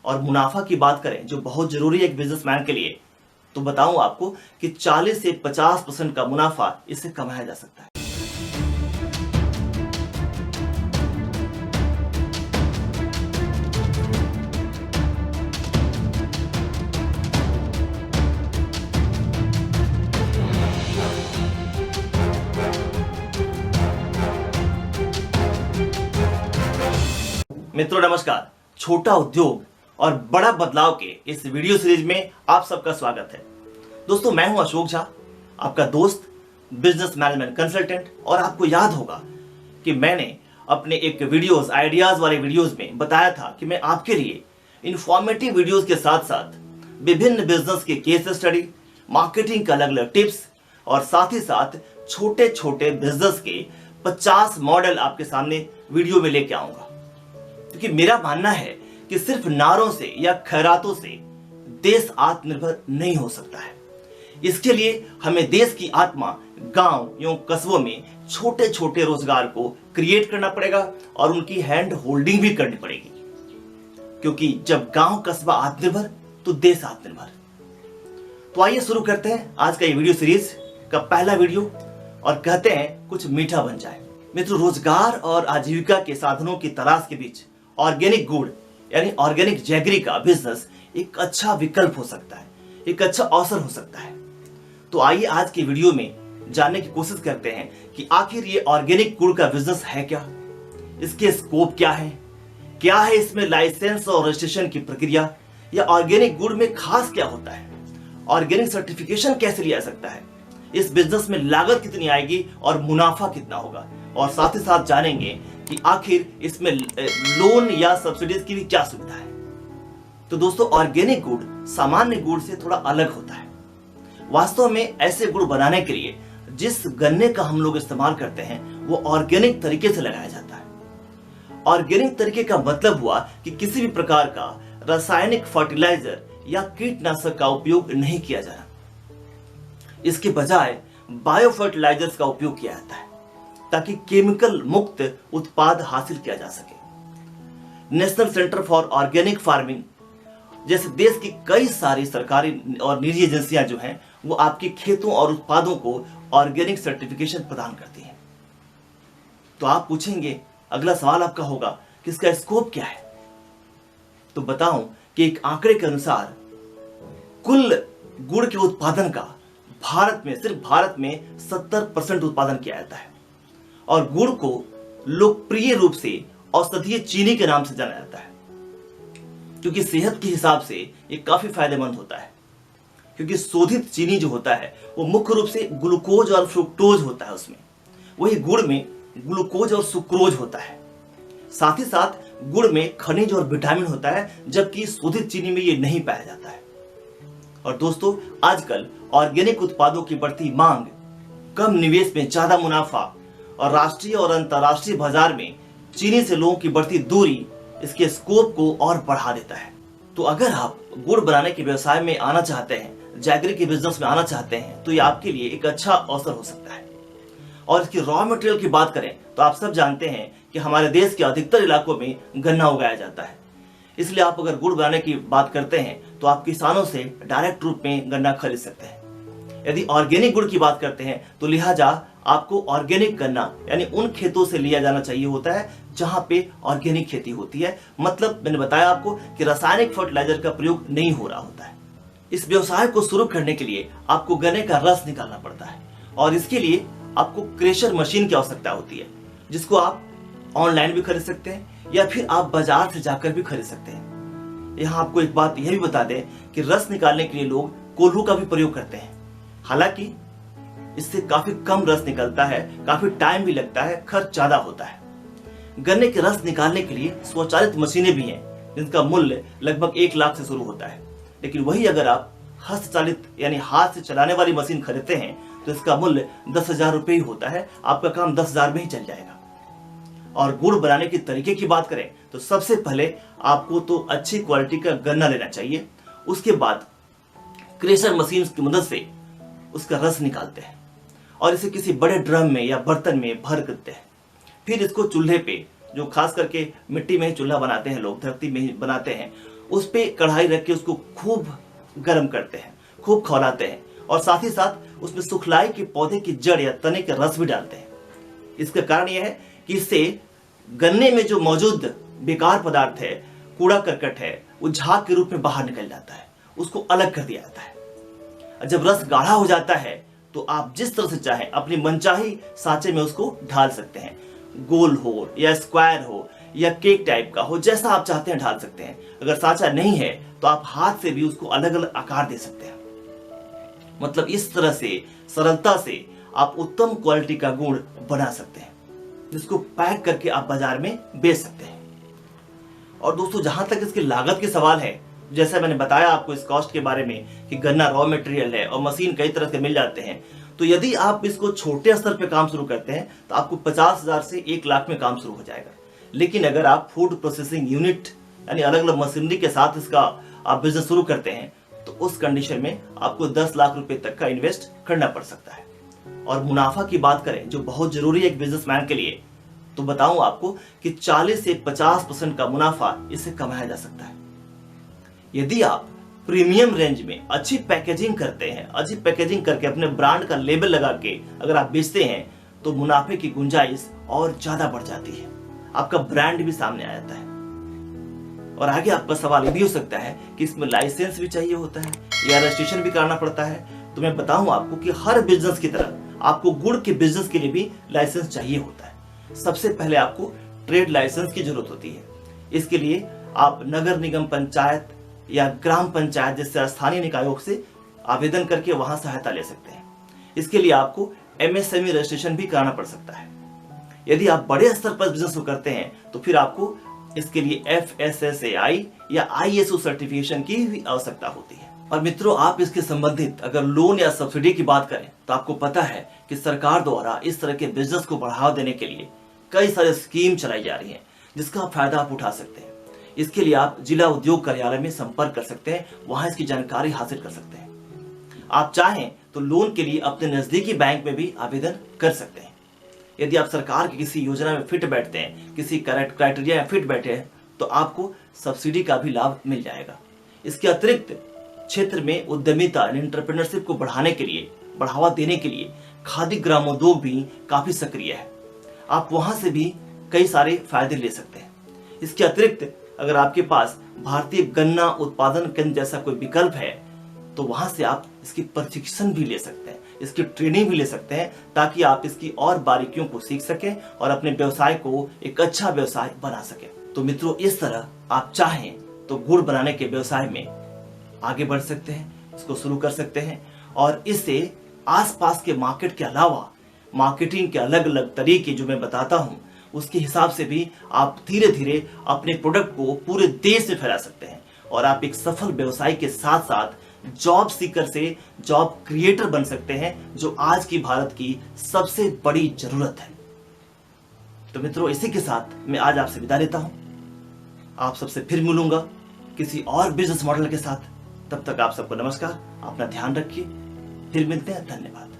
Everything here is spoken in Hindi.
और मुनाफा की बात करें जो बहुत जरूरी है एक बिजनेसमैन के लिए, तो बताऊं आपको कि 40 से 50% का मुनाफा इससे कमाया जा सकता है। मित्रों नमस्कार, छोटा उद्योग और बड़ा बदलाव के इस वीडियो सीरीज में आप सबका स्वागत है। दोस्तों मैं हूं अशोक झा, आपका दोस्त, बिजनेस मैनेजमेंट कंसल्टेंट। और आपको याद होगा कि मैंने अपने एक वीडियोस, आइडियाज वाले वीडियोस में बताया था कि मैं आपके लिए इंफॉर्मेटिव वीडियोस के साथ साथ विभिन्न बिजनेस के केस स्टडी, मार्केटिंग के अलग अलग टिप्स और साथ ही साथ छोटे छोटे बिजनेस के 50 मॉडल आपके सामने वीडियो में लेके आऊंगा। क्योंकि मेरा मानना है कि सिर्फ नारों से या खैरातों से देश आत्मनिर्भर नहीं हो सकता है। इसके लिए हमें देश की आत्मा गांव एवं कस्बों में छोटे छोटे रोजगार को क्रिएट करना पड़ेगा और उनकी हैंड होल्डिंग भी करनी पड़ेगी। क्योंकि जब गांव कस्बा आत्मनिर्भर तो देश आत्मनिर्भर। तो आइए शुरू करते हैं आज का ये वीडियो सीरीज का पहला वीडियो और कहते हैं कुछ मीठा बन जाए। मित्रों, रोजगार और आजीविका के साधनों की तलाश के बीच ऑर्गेनिक गुड़ यानी ऑर्गेनिक जैगरी का बिजनेस एक अच्छा विकल्प हो सकता है, एक अच्छा अवसर हो सकता है। तो आइए आज की वीडियो में जानने की कोशिश करते हैं कि आखिर ये ऑर्गेनिक गुड़ का बिजनेस है क्या, इसके स्कोप क्या है इसमें लाइसेंस और रजिस्ट्रेशन की प्रक्रिया, या ऑर्गेनिक गुड़ में खास क्या होता है, ऑर्गेनिक सर्टिफिकेशन कैसे लिया जा सकता है, इस बिजनेस में लागत कितनी आएगी और मुनाफा कितना होगा, और साथ ही साथ जानेंगे कि आखिर इसमें लोन या सब्सिडीज की भी क्या सुविधा है। तो दोस्तों, ऑर्गेनिक गुड़ सामान्य गुड़ से थोड़ा अलग होता है। वास्तव में ऐसे गुड़ बनाने के लिए जिस गन्ने का हम लोग इस्तेमाल करते हैं वो ऑर्गेनिक तरीके से लगाया जाता है। ऑर्गेनिक तरीके का मतलब हुआ कि किसी भी प्रकार का रासायनिक फर्टिलाइजर या कीटनाशक का उपयोग नहीं किया जा रहा। इसके बजाय बायो फर्टिलाइजर्स का उपयोग किया जाता है ताकि केमिकल मुक्त उत्पाद हासिल किया जा सके। National centre for organic farming जैसे देश की कई सारी सरकारी और निजी एजेंसियां जो हैं वो आपके खेतों और उत्पादों को ऑर्गेनिक सर्टिफिकेशन प्रदान करती हैं। तो आप पूछेंगे, अगला सवाल आपका होगा कि इसका स्कोप क्या है। तो बताऊं कि एक आंकड़े के अनुसार कुल गुड़ के उत्पादन का भारत में, सिर्फ भारत में 70% उत्पादन किया जाता है। और गुड़ को लोकप्रिय रूप से औषधीय चीनी के नाम से जाना जाता है क्योंकि सेहत के हिसाब से ये काफी फायदेमंद होता है। क्योंकि शोधित चीनी जो होता है वो मुख्य रूप से ग्लूकोज और फ्रुक्टोज होता है उसमें, वही गुड़ में ग्लूकोज और सुक्रोज होता है। साथ ही साथ गुड़ में खनिज और विटामिन होता है, जबकि शोधित चीनी में ये नहीं पाया जाता है। और दोस्तों, आजकल ऑर्गेनिक उत्पादों की बढ़ती मांग, कम निवेश में ज्यादा मुनाफा और राष्ट्रीय और अंतर्राष्ट्रीय बाजार में चीनी से लोगों की बढ़ती दूरी इसके स्कोप को और बढ़ा देता है। तो अगर आप गुड़ बनाने के व्यवसाय में आना चाहते हैं, जैगरी के बिजनेस में आना चाहते हैं, तो ये आपके लिए एक अच्छा अवसर हो सकता है। और इसकी रॉ मटेरियल की बात करें तो आप सब जानते हैं कि हमारे देश के अधिकतर इलाकों में गन्ना उगाया जाता है। इसलिए आप अगर गुड़ बनाने की बात करते हैं तो आप किसानों से डायरेक्ट रूप में गन्ना खरीद सकते हैं। यदि ऑर्गेनिक गुड़ की बात करते हैं तो लिहाजा आपको ऑर्गेनिक गन्ना यानी उन खेतों से लिया जाना चाहिए होता है जहां पे ऑर्गेनिक खेती होती है। मतलब मैंने बताया आपको कि रासायनिक फर्टिलाइजर का प्रयोग नहीं हो रहा होता है। इस व्यवसाय को शुरू करने के लिए आपको गन्ने का रस निकालना पड़ता है और इसके लिए आपको क्रेशर मशीन की आवश्यकता होती है, जिसको आप ऑनलाइन भी खरीद सकते हैं या फिर आप बाजार से जाकर भी खरीद सकते हैं। यहाँ आपको एक बात यह भी बता दें कि रस निकालने के लिए लोग कोल्हू का भी प्रयोग करते हैं। हालांकि इससे काफी कम रस निकलता है, काफी टाइम भी लगता है, खर्च ज्यादा होता है। गन्ने के रस निकालने के लिए स्वचालित मशीनें भी हैं जिनका मूल्य लगभग 1 लाख से शुरू होता है। लेकिन वही अगर आप हस्तचालित यानी हाथ से चलाने वाली मशीन खरीदते हैं तो इसका मूल्य 10,000 रुपये ही होता है। आपका काम 10,000 में ही चल जाएगा। और गुड़ बनाने के तरीके की बात करें तो सबसे पहले आपको तो अच्छी क्वालिटी का गन्ना लेना चाहिए। उसके बाद क्रेशर मशीन की मदद से उसका रस निकालते हैं और इसे किसी बड़े ड्रम में या बर्तन में भर करते हैं। फिर इसको चूल्हे पे, जो खास करके मिट्टी में ही चूल्हा बनाते हैं लोग, धरती में ही बनाते हैं, उस पे कढ़ाई रख के उसको खूब गर्म करते हैं, खूब खौलाते हैं और साथ ही साथ उसमें सुखलाई के पौधे की जड़ या तने के रस भी डालते हैं। इसका कारण यह है कि इससे गन्ने में जो मौजूद बेकार पदार्थ है, कूड़ा करकट है, वो झाग के रूप में बाहर निकल जाता है, उसको अलग कर दिया जाता है। जब रस गाढ़ा हो जाता है तो आप जिस तरह से चाहें अपनी मनचाही सांचे में उसको ढाल सकते हैं। गोल हो या स्क्वायर हो या केक टाइप का हो, जैसा आप चाहते हैं ढाल सकते हैं। अगर सांचा नहीं है तो आप हाथ से भी उसको अलग अलग आकार दे सकते हैं। मतलब इस तरह से सरलता से आप उत्तम क्वालिटी का गुड़ बना सकते हैं, जिसको पैक करके आप बाजार में बेच सकते हैं। और दोस्तों, जहां तक इसकी लागत की सवाल है, जैसा मैंने बताया आपको इस कॉस्ट के बारे में कि गन्ना रॉ मटेरियल है और मशीन कई तरह के मिल जाते हैं, तो यदि आप इसको छोटे स्तर पे काम शुरू करते हैं तो आपको 50,000 से 1 लाख में काम शुरू हो जाएगा। लेकिन अगर आप फूड प्रोसेसिंग यूनिट यानी अलग अलग मशीनरी के साथ इसका आप बिजनेस शुरू करते हैं तो उस कंडीशन में आपको 10 लाख रुपए तक का इन्वेस्ट करना पड़ सकता है। और मुनाफा की बात करें, जो बहुत जरूरी है एक बिजनेसमैन के लिए, तो बताऊं आपको कि 40 से 50% का मुनाफा इससे कमाया जा सकता है। यदि आप प्रीमियम रेंज में अच्छी पैकेजिंग करते हैं, अच्छी पैकेजिंग करके अपने ब्रांड का लेबल लगा के अगर आप बेचते हैं तो मुनाफे की गुंजाइश और ज्यादा बढ़ जाती है, आपका ब्रांड भी सामने आ जाता है। और आगे आपका सवाल ये भी हो सकता है कि इसमें लाइसेंस भी चाहिए होता है या रजिस्ट्रेशन भी कराना पड़ता है। तो मैं बताऊं आपको कि हर बिजनेस की तरह आपको गुड़ के बिजनेस के लिए भी लाइसेंस चाहिए होता है। सबसे पहले आपको ट्रेड लाइसेंस की जरूरत होती है। इसके लिए आप नगर निगम पंचायत या ग्राम पंचायत जैसे स्थानीय निकायों से आवेदन करके वहां सहायता ले सकते हैं। इसके लिए आपको MSME रजिस्ट्रेशन भी कराना पड़ सकता है। यदि आप बड़े स्तर पर बिजनेस करते हैं तो फिर आपको इसके लिए FSSAI या ISO सर्टिफिकेशन की भी आवश्यकता होती है। और मित्रों, आप इसके संबंधित अगर लोन या सब्सिडी की बात करें तो आपको पता है कि सरकार द्वारा इस तरह के बिजनेस को बढ़ावा देने के लिए कई सारे स्कीम चलाई जा रही हैं, जिसका फायदा आप उठा सकते हैं। इसके लिए आप जिला उद्योग कार्यालय में संपर्क कर सकते हैं, वहां इसकी जानकारी हासिल कर सकते हैं। आप चाहें तो लोन के लिए अपने नजदीकी बैंक में भी आवेदन कर सकते हैं। यदि आप सरकार की किसी योजना में फिट बैठते हैं, किसी क्राइटेरिया में फिट बैठे हैं, तो आपको सब्सिडी का भी लाभ मिल जाएगा। इसके अतिरिक्त क्षेत्र में उद्यमिता एंटरप्रेन्योरशिप को बढ़ाने के लिए, बढ़ावा देने के लिए खादी ग्रामोद्योग भी काफी सक्रिय है। आप वहां से भी कई सारे फायदे ले सकते हैं। इसके अतिरिक्त अगर आपके पास भारतीय गन्ना उत्पादन केंद्र जैसा कोई विकल्प है तो वहां से आप इसकी प्रशिक्षण भी ले सकते हैं, इसकी ट्रेनिंग भी ले सकते हैं, ताकि आप इसकी और बारीकियों को सीख सकें और अपने व्यवसाय को एक अच्छा व्यवसाय बना सकें। तो मित्रों, इस तरह आप चाहें तो गुड़ बनाने के व्यवसाय में आगे बढ़ सकते हैं, इसको शुरू कर सकते हैं और इससे आसपास के मार्केट के अलावा मार्केटिंग के अलग अलग तरीके जो मैं बताता हूं, उसके हिसाब से भी आप धीरे धीरे अपने प्रोडक्ट को पूरे देश में फैला सकते हैं और आप एक सफल व्यवसाय के साथ साथ जॉब सीकर से जॉब क्रिएटर बन सकते हैं, जो आज की भारत की सबसे बड़ी जरूरत है। तो मित्रों, इसी के साथ मैं आज आपसे विदा लेता हूं। आप सबसे फिर मिलूंगा किसी और बिजनेस मॉडल के साथ। तब तक आप सबको नमस्कार, अपना ध्यान रखिए, फिर मिलते हैं। धन्यवाद।